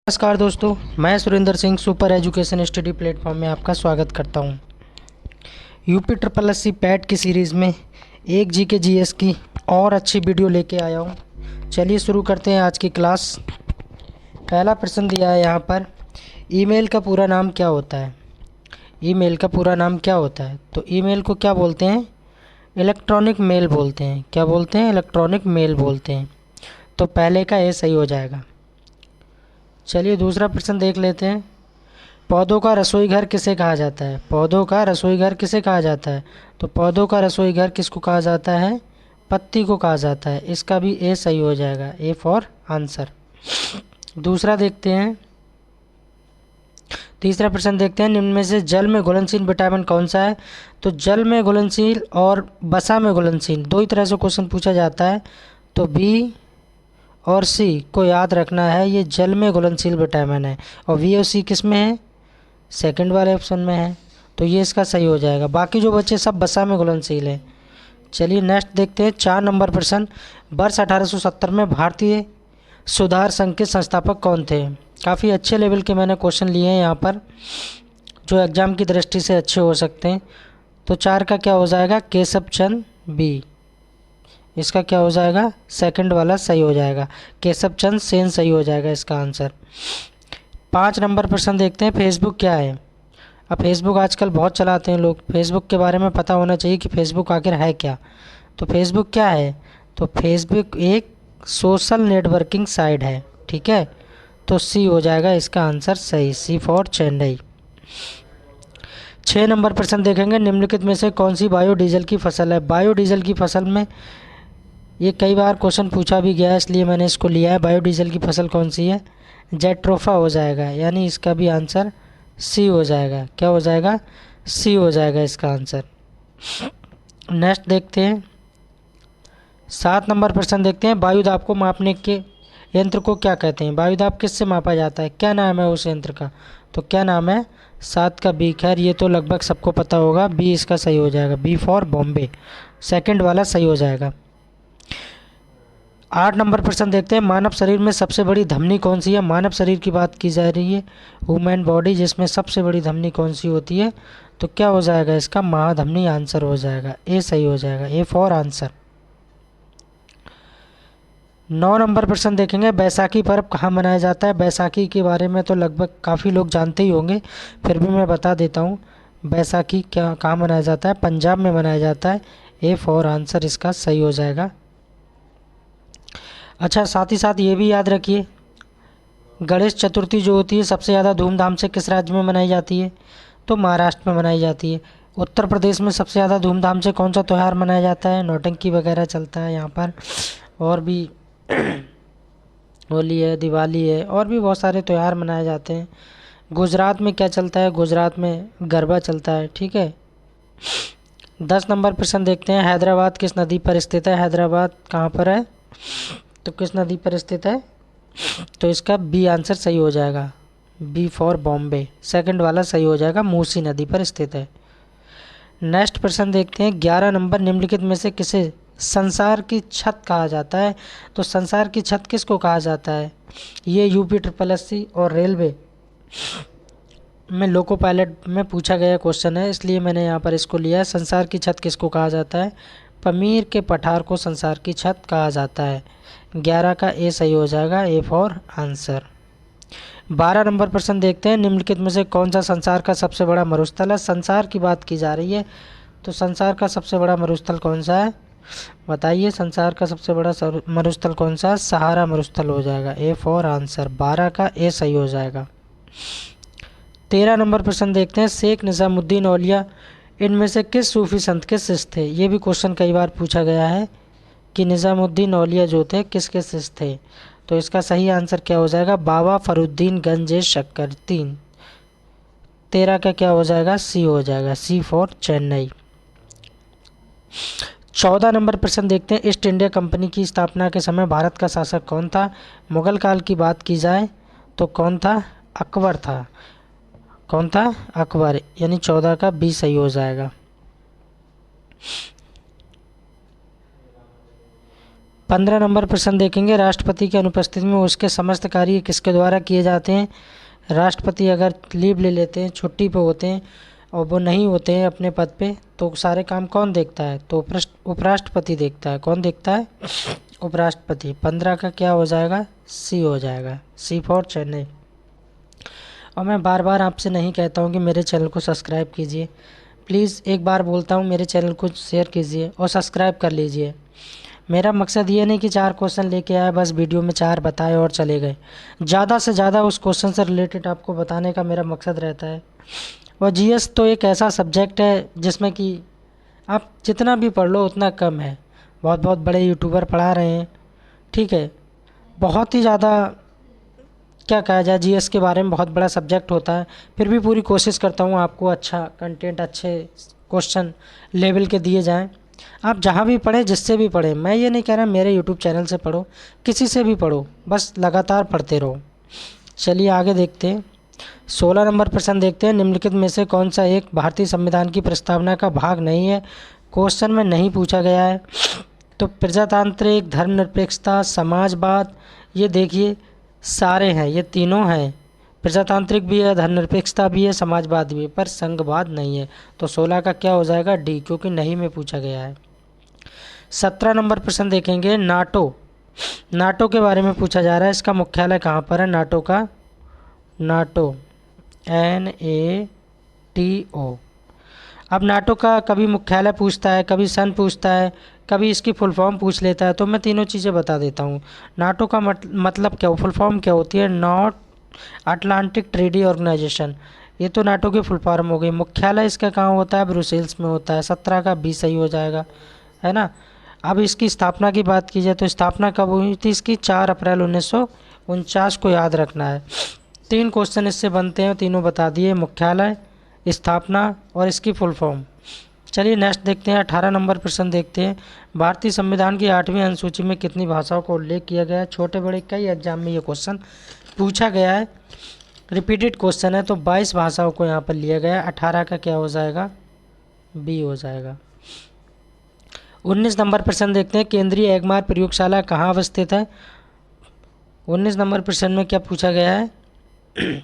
नमस्कार दोस्तों, मैं Surendra Singh super education study platform में आपका स्वागत करता हूं। UP triple S C PET की सीरीज़ में एक जी के जीएस की और अच्छी वीडियो लेके आया हूं। चलिए शुरू करते हैं आज की क्लास। पहला प्रश्न दिया है यहाँ पर, ईमेल का पूरा नाम क्या होता है। ईमेल का पूरा नाम क्या होता है? तो ईमेल को क्या बोलते हैं? इलेक्ट्रॉनिक मेल बोलते हैं। क्या बोलते हैं? इलेक्ट्रॉनिक मेल बोलते हैं। तो पहले का ए सही हो जाएगा। चलिए दूसरा प्रश्न देख लेते हैं। पौधों का रसोई घर किसे कहा जाता है? पौधों का रसोई घर किसे कहा जाता है? तो पौधों का रसोई घर किसको कहा जाता है? पत्ती को कहा जाता है। इसका भी ए सही हो जाएगा, ए फॉर आंसर। दूसरा देखते हैं, तीसरा प्रश्न देखते हैं। निम्न में से जल में घुलनशील विटामिन कौन सा है? तो जल में घुलनशील और वसा में घुलनशील दो ही तरह से क्वेश्चन पूछा जाता है। तो बी और सी को याद रखना है, ये जल में घुलनशील विटामिन है। और वी और सी किस में है? सेकंड वाले ऑप्शन में है। तो ये इसका सही हो जाएगा। बाकी जो बच्चे सब वसा में घुलनशील है। चलिए नेक्स्ट देखते हैं, 4 नंबर प्रश्न। वर्ष 1870 में भारतीय सुधार संघ के संस्थापक कौन थे? काफ़ी अच्छे लेवल के मैंने क्वेश्चन लिए हैं यहाँ पर, जो एग्जाम की दृष्टि से अच्छे हो सकते हैं। तो 4 का क्या हो जाएगा? केशव चंद बी। इसका क्या हो जाएगा? सेकंड वाला सही हो जाएगा, केशव चंद सेन सही हो जाएगा इसका आंसर। 5 नंबर प्रश्न देखते हैं, फेसबुक क्या है? अब फेसबुक आजकल बहुत चलाते हैं लोग, फेसबुक के बारे में पता होना चाहिए कि फेसबुक आखिर है क्या। तो फेसबुक क्या है? तो फेसबुक एक सोशल नेटवर्किंग साइट है, ठीक है। तो सी हो जाएगा इसका आंसर सही, सी फॉर चेन्नई। 6 नंबर प्रश्न देखेंगे, निम्नलिखित में से कौन सी बायोडीजल की फसल है? बायोडीजल की फसल में ये कई बार क्वेश्चन पूछा भी गया है, इसलिए मैंने इसको लिया है। बायोडीजल की फसल कौन सी है? जेट्रोफा हो जाएगा, यानी इसका भी आंसर सी हो जाएगा। क्या हो जाएगा? सी हो जाएगा इसका आंसर। नेक्स्ट देखते हैं, 7 नंबर प्रश्न देखते हैं। वायुदाब को मापने के यंत्र को क्या कहते हैं? वायुदाब किससे मापा जाता है? क्या नाम है उस यंत्र का? तो क्या नाम है? 7 का बी। खैर ये तो लगभग सबको पता होगा, बी इसका सही हो जाएगा, बी फॉर बॉम्बे, सेकंड वाला सही हो जाएगा। 8 नंबर प्रश्न देखते हैं, मानव शरीर में सबसे बड़ी धमनी कौन सी है? मानव शरीर की बात की जा रही है, ह्यूमन बॉडी, जिसमें सबसे बड़ी धमनी कौन सी होती है? तो क्या हो जाएगा इसका? महाधमनी आंसर हो जाएगा, ए सही हो जाएगा, ए फॉर आंसर। 9 नंबर प्रश्न देखेंगे, बैसाखी पर्व कहाँ मनाया जाता है? बैसाखी के बारे में तो लगभग काफ़ी लोग जानते ही होंगे, फिर भी मैं बता देता हूँ। बैसाखी क्या कहाँ मनाया जाता है? पंजाब में मनाया जाता है, ए फॉर आंसर इसका सही हो जाएगा। अच्छा, साथ ही साथ ये भी याद रखिए, गणेश चतुर्थी जो होती है सबसे ज़्यादा धूमधाम से किस राज्य में मनाई जाती है? तो महाराष्ट्र में मनाई जाती है। उत्तर प्रदेश में सबसे ज़्यादा धूमधाम से कौन सा त्यौहार मनाया जाता है? नौटंकी वगैरह चलता है यहाँ पर, और भी होली है, दिवाली है, और भी बहुत सारे त्यौहार मनाए जाते हैं। गुजरात में क्या चलता है? गुजरात में गरबा चलता है, ठीक है। 10 नंबर प्रश्न देखते हैं, हैदराबाद किस नदी पर स्थित है? हैदराबाद कहाँ पर है? तो किस नदी पर स्थित है? तो इसका बी आंसर सही हो जाएगा, बी फॉर बॉम्बे, सेकंड वाला सही हो जाएगा, मूसी नदी पर स्थित है। नेक्स्ट प्रश्न देखते हैं, 11 नंबर, निम्नलिखित में से किसे संसार की छत कहा जाता है? तो संसार की छत किसको कहा जाता है? ये यूपी ट्रिपल एस सी और रेलवे में लोको पायलट में पूछा गया क्वेश्चन है, इसलिए मैंने यहाँ पर इसको लिया है। संसार की छत किसको कहा जाता है? पमीर के पठार को संसार की छत कहा जाता है। 11 का ए सही हो जाएगा, ए फॉर आंसर। 12 नंबर प्रश्न देखते हैं, निम्नलिखित में से कौन सा संसार का सबसे बड़ा मरुस्थल है? संसार की बात की जा रही है, तो संसार का सबसे बड़ा मरुस्थल कौन सा है? बताइए, संसार का सबसे बड़ा मरुस्थल कौन सा है? सहारा मरुस्थल हो जाएगा, ए फॉर आंसर। 12 का ए सही हो जाएगा। 13 नंबर प्रश्न देखते हैं, शेख निज़ामुद्दीन औलिया इनमें से किस सूफी संत के शिष्य थे? ये भी क्वेश्चन कई बार पूछा गया है कि निज़ामुद्दीन औलिया जो थे किसके शिष्य थे? तो इसका सही आंसर क्या हो जाएगा? बाबा फरुद्दीन गंजे शक्कर 3। 13 का क्या हो जाएगा? सी हो जाएगा, सी फॉर चेन्नई। 14 नंबर प्रश्न देखते हैं, ईस्ट इंडिया कंपनी की स्थापना के समय भारत का शासक कौन था? मुगल काल की बात की जाए तो कौन था? अकबर था। कौन था? अकबर, यानी 14 का बी सही हो जाएगा। 15 नंबर प्रश्न देखेंगे, राष्ट्रपति की अनुपस्थिति में उसके समस्त कार्य किसके द्वारा किए जाते हैं। राष्ट्रपति अगर लीव ले लेते हैं, छुट्टी पे होते हैं और वो नहीं होते हैं अपने पद पे, तो सारे काम कौन देखता है, तो उपराष्ट्रपति देखता है। कौन देखता है, उपराष्ट्रपति। 15 का क्या हो जाएगा, सी हो जाएगा, सी फॉर चेन्नई। और मैं बार बार आपसे नहीं कहता हूँ कि मेरे चैनल को सब्सक्राइब कीजिए, प्लीज़ एक बार बोलता हूँ, मेरे चैनल को शेयर कीजिए और सब्सक्राइब कर लीजिए। मेरा मकसद ये नहीं कि 4 क्वेश्चन लेके आए बस वीडियो में 4 बताए और चले गए। ज़्यादा से ज़्यादा उस क्वेश्चन से रिलेटेड आपको बताने का मेरा मकसद रहता है। और जीएस तो एक ऐसा सब्जेक्ट है जिसमें कि आप जितना भी पढ़ लो उतना कम है। बहुत बहुत बड़े यूट्यूबर पढ़ा रहे हैं, ठीक है, बहुत ही ज़्यादा क्या कहा जाए, जीएस के बारे में बहुत बड़ा सब्जेक्ट होता है। फिर भी पूरी कोशिश करता हूँ आपको अच्छा कंटेंट, अच्छे क्वेश्चन लेवल के दिए जाएं। आप जहाँ भी पढ़ें, जिससे भी पढ़ें, मैं ये नहीं कह रहा मेरे यूट्यूब चैनल से पढ़ो, किसी से भी पढ़ो, बस लगातार पढ़ते रहो। चलिए आगे देखते हैं। 16 नंबर प्रश्न देखते हैं, निम्नलिखित में से कौन सा एक भारतीय संविधान की प्रस्तावना का भाग नहीं है। क्वेश्चन में नहीं पूछा गया है। तो प्रजातांत्रिक, धर्मनिरपेक्षता, समाजवाद, ये देखिए सारे हैं, ये तीनों हैं। प्रजातांत्रिक भी है, धर्मनिरपेक्षता भी है, समाजवाद भी है, पर संघवाद नहीं है। तो 16 का क्या हो जाएगा, डी, क्योंकि नहीं में पूछा गया है। 17 नंबर प्रश्न देखेंगे, नाटो। नाटो के बारे में पूछा जा रहा है, इसका मुख्यालय कहाँ पर है नाटो का, नाटो NATO। अब नाटो का कभी मुख्यालय पूछता है, कभी सन पूछता है, कभी इसकी फुल फॉर्म पूछ लेता है, तो मैं तीनों चीज़ें बता देता हूँ। नाटो का मतलब क्या, फुल फॉर्म क्या होती है, नॉर्थ अटलांटिक ट्रेडी ऑर्गेनाइजेशन। ये तो नाटो की फुल फॉर्म हो गई। मुख्यालय इसका कहाँ होता है, ब्रुसेल्स में होता है। 17 का बी सही हो जाएगा, है ना। अब इसकी स्थापना की बात की जाए तो स्थापना कब हुई थी इसकी, 4 अप्रैल 1949 को याद रखना है। 3 क्वेश्चन इससे बनते हैं, तीनों बता दिए, मुख्यालय, स्थापना और इसकी फुल फॉर्म। चलिए नेक्स्ट देखते हैं, 18 नंबर प्रश्न देखते हैं, भारतीय संविधान की 8वीं अनुसूची में कितनी भाषाओं का उल्लेख किया गया है। छोटे बड़े कई एग्जाम में ये क्वेश्चन पूछा गया है, रिपीटेड क्वेश्चन है, तो 22 भाषाओं को यहाँ पर लिया गया है। 18 का क्या हो जाएगा, बी हो जाएगा। 19 नंबर प्रश्न देखते हैं, केंद्रीय एगमार प्रयोगशाला कहाँ अवस्थित है। 19 नंबर प्रश्न में क्या पूछा गया है,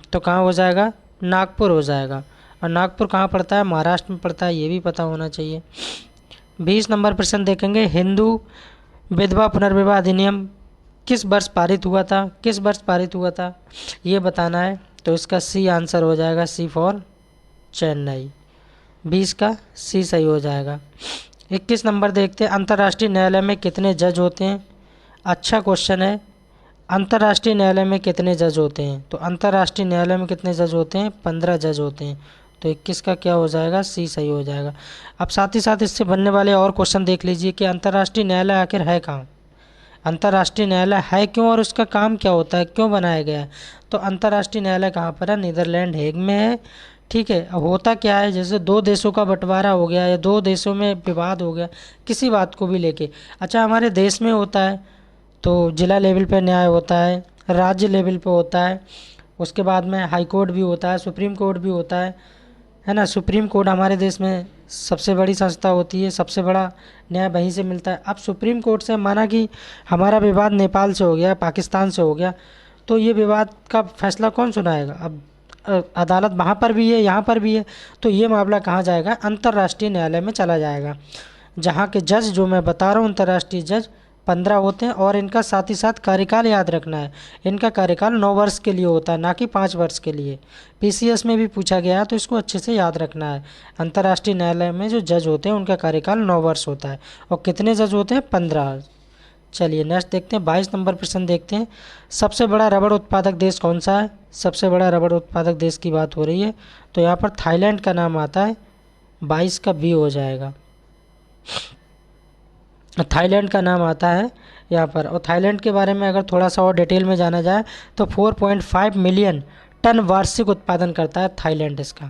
तो कहाँ हो जाएगा, नागपुर हो जाएगा। और नागपुर कहाँ पड़ता है, महाराष्ट्र में पड़ता है, ये भी पता होना चाहिए। 20 नंबर प्रश्न देखेंगे, हिंदू विधवा पुनर्विवाह अधिनियम किस वर्ष पारित हुआ था, किस वर्ष पारित हुआ था, ये बताना है। तो इसका सी आंसर हो जाएगा, सी फॉर चेन्नई। 20 का सी सही हो जाएगा। 21 नंबर देखते हैं, अंतर्राष्ट्रीय न्यायालय में कितने जज होते हैं। अच्छा क्वेश्चन है, अंतर्राष्ट्रीय न्यायालय में कितने जज होते हैं। तो अंतर्राष्ट्रीय न्यायालय में कितने जज होते हैं, 15 जज होते हैं। तो 21 का क्या हो जाएगा, सी सही हो जाएगा। अब साथ ही साथ इससे बनने वाले और क्वेश्चन देख लीजिए कि अंतर्राष्ट्रीय न्यायालय आखिर है कहाँ, अंतर्राष्ट्रीय न्यायालय है क्यों और उसका काम क्या होता है, क्यों बनाया गया है। तो अंतर्राष्ट्रीय न्यायालय कहाँ पर है, नीदरलैंड हेग में है, ठीक है। अब होता क्या है, जैसे 2 देशों का बंटवारा हो गया या 2 देशों में विवाद हो गया किसी बात को भी लेके, अच्छा हमारे देश में होता है तो जिला लेवल पे न्याय होता है, राज्य लेवल पे होता है, उसके बाद में हाई कोर्ट भी होता है, सुप्रीम कोर्ट भी होता है ना। सुप्रीम कोर्ट हमारे देश में सबसे बड़ी संस्था होती है, सबसे बड़ा न्याय वहीं से मिलता है। अब सुप्रीम कोर्ट से माना कि हमारा विवाद नेपाल से हो गया, पाकिस्तान से हो गया, तो ये विवाद का फैसला कौन सुनाएगा। अब अदालत वहाँ पर भी है, यहाँ पर भी है, तो ये मामला कहाँ जाएगा, अंतर्राष्ट्रीय न्यायालय में चला जाएगा, जहाँ के जज जो मैं बता रहा हूँ अंतर्राष्ट्रीय जज 15 होते हैं। और इनका साथ ही साथ कार्यकाल याद रखना है, इनका कार्यकाल 9 वर्ष के लिए होता है, ना कि 5 वर्ष के लिए। पीसीएस में भी पूछा गया है, तो इसको अच्छे से याद रखना है। अंतर्राष्ट्रीय न्यायालय में जो जज होते हैं उनका कार्यकाल 9 वर्ष होता है। और कितने जज होते हैं, 15। चलिए नेक्स्ट देखते हैं, 22 नंबर प्रश्न देखते हैं, सबसे बड़ा रबड़ उत्पादक देश कौन सा है। सबसे बड़ा रबड़ उत्पादक देश की बात हो रही है, तो यहाँ पर थाईलैंड का नाम आता है। 22 का बी हो जाएगा, थाईलैंड का नाम आता है यहाँ पर। और थाईलैंड के बारे में अगर थोड़ा सा और डिटेल में जाना जाए तो 4.5 मिलियन टन वार्षिक उत्पादन करता है थाईलैंड इसका।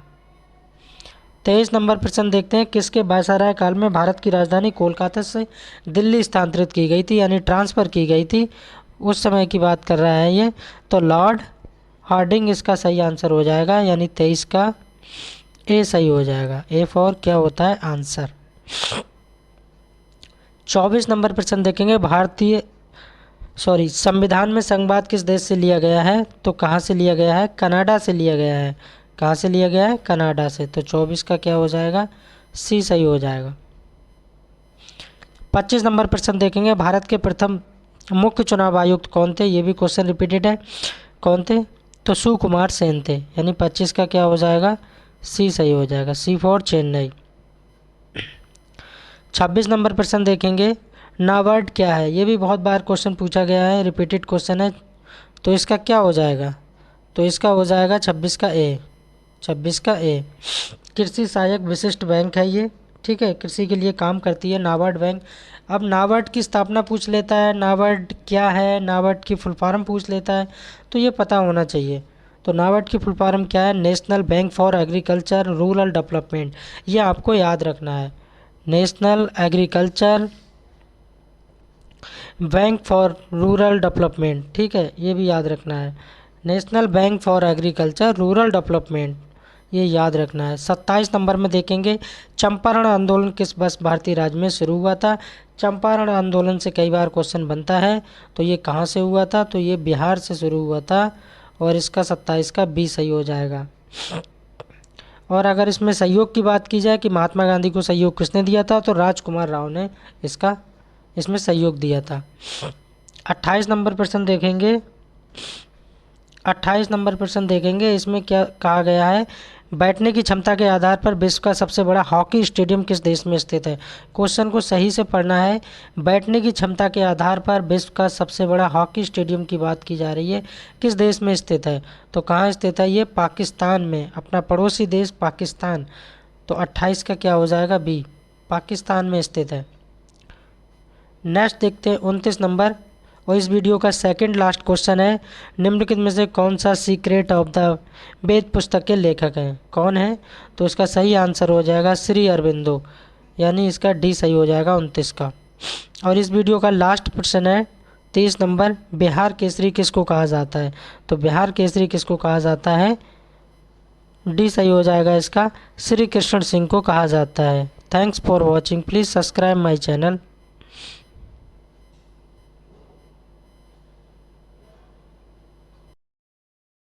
23 नंबर प्रश्न देखते हैं, किसके वायसराय काल में भारत की राजधानी कोलकाता से दिल्ली स्थानांतरित की गई थी, यानी ट्रांसफ़र की गई थी, उस समय की बात कर रहा है ये। तो लॉर्ड हार्डिंग इसका सही आंसर हो जाएगा, यानी 23 का ए सही हो जाएगा। ए फॉर क्या होता है आंसर। 24 नंबर प्रश्न देखेंगे, भारतीय सॉरी, संविधान में संघवाद किस देश से लिया गया है? तो कहाँ से लिया गया है? कनाडा से लिया गया है। कहाँ से लिया गया है? कनाडा से। तो 24 का क्या हो जाएगा? सी सही हो जाएगा। 25 नंबर प्रश्न देखेंगे, भारत के प्रथम मुख्य चुनाव आयुक्त कौन थे? ये भी क्वेश्चन रिपीटेड है। कौन थे? तो सुकुमार सेन थे। यानी 25 का क्या हो जाएगा? सी सही हो जाएगा। सी फॉर चेन्नई। 26 नंबर प्रश्न देखेंगे, नाबार्ड क्या है? ये भी बहुत बार क्वेश्चन पूछा गया है, रिपीटेड क्वेश्चन है। तो इसका क्या हो जाएगा? तो इसका हो जाएगा 26 का ए। 26 का ए। कृषि सहायक विशिष्ट बैंक है ये, ठीक है, कृषि के लिए काम करती है नाबार्ड बैंक। अब नाबार्ड की स्थापना पूछ लेता है, नाबार्ड क्या है, नाबार्ड की फुल फॉर्म पूछ लेता है, तो ये पता होना चाहिए। तो नाबार्ड की फुल फॉर्म क्या है? National bank for agriculture rural development. ये आपको याद रखना है, national agriculture bank for rural development, ठीक है, ये भी याद रखना है, national bank for agriculture rural development, ये याद रखना है। 27 नंबर में देखेंगे, चंपारण आंदोलन किस वर्ष भारतीय राज्य में शुरू हुआ था? चंपारण आंदोलन से कई बार क्वेश्चन बनता है, तो ये कहाँ से हुआ था? तो ये बिहार से शुरू हुआ था, और इसका 27 का बी सही हो जाएगा। और अगर इसमें सहयोग की बात की जाए कि महात्मा गांधी को सहयोग किसने दिया था, तो राजकुमार राव ने इसमें सहयोग दिया था। 28 नंबर प्रश्न देखेंगे, 28 नंबर प्रश्न देखेंगे, इसमें क्या कहा गया है? बैठने की क्षमता के आधार पर विश्व का सबसे बड़ा हॉकी स्टेडियम किस देश में स्थित है? क्वेश्चन को सही से पढ़ना है। बैठने की क्षमता के आधार पर विश्व का सबसे बड़ा हॉकी स्टेडियम की बात की जा रही है, किस देश में स्थित है? तो कहाँ स्थित है? ये पाकिस्तान में, अपना पड़ोसी देश पाकिस्तान। तो 28 का क्या हो जाएगा? बी, पाकिस्तान में स्थित है। नेक्स्ट देखते हैं 29 नंबर, और इस वीडियो का सेकंड लास्ट क्वेश्चन है, निम्नलिखित में से कौन सा सीक्रेट ऑफ द वेद पुस्तक के लेखक हैं? कौन है? तो इसका सही आंसर हो जाएगा श्री अरविंदो, यानी इसका डी सही हो जाएगा 29 का। और इस वीडियो का लास्ट प्रश्न है 30 नंबर, बिहार केसरी किसको कहा जाता है? तो बिहार केसरी किसको कहा जाता है? डी सही हो जाएगा इसका, श्री कृष्ण सिंह को कहा जाता है। Thanks for watching, please subscribe my channel.